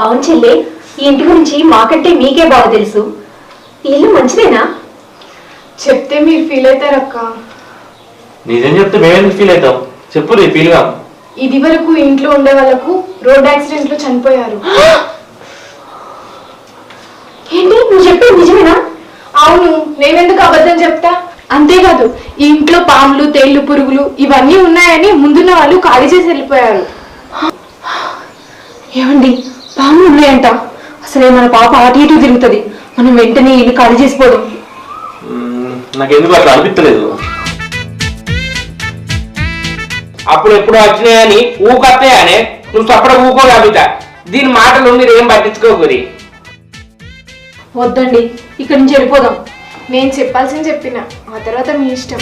అవును చెల్లి, ఈ ఇంటి గురించి మాకంటే మీకే బాగా తెలుసు. ఇల్లు మంచిదేనా? చెప్తే మీరు ఫీల్ అవుతారక్క. నిజం చెప్తే మేమెందుకు ఫీల్ అవుతాం? చెప్పు నీ ఫీల్ గా. ఇది వరకు ఇంట్లో ఉండే వాళ్ళకు రోడ్ యాక్సిడెంట్ లో చనిపోయారు. ఏంటి నువ్వు చెప్పేది నిజమేనా? అవును, నేనెందుకు అబద్ధం చెప్తా? అంతేకాదు, ఈ ఇంట్లో పాములు, తేళ్లు, పురుగులు ఇవన్నీ ఉన్నాయని ముందున్న వాళ్ళు ఖాళీ చేసి వెళ్ళిపోయారు. ఏమండి, పాములు ఉన్నాయంట. అసలే మన పాప అటు ఇటు తిరుగుతుంది. మనం వెంటనే ఇల్లు ఖాళీ చేసిపోదాం. నాకెందుకు అట్లా అనిపించలేదు. అప్పుడు ఎప్పుడు వచ్చినాయని ఊకొస్తాయనే నువ్వు తప్పడ ఊకో కవిత. దీని మాటలు మీరు ఏం పట్టించుకోకూరి. వద్దండి, ఇక్కడి నుంచి వెళ్ళిపోదాం. నేను చెప్పాల్సింది చెప్పిన, ఆ తర్వాత మీ ఇష్టం.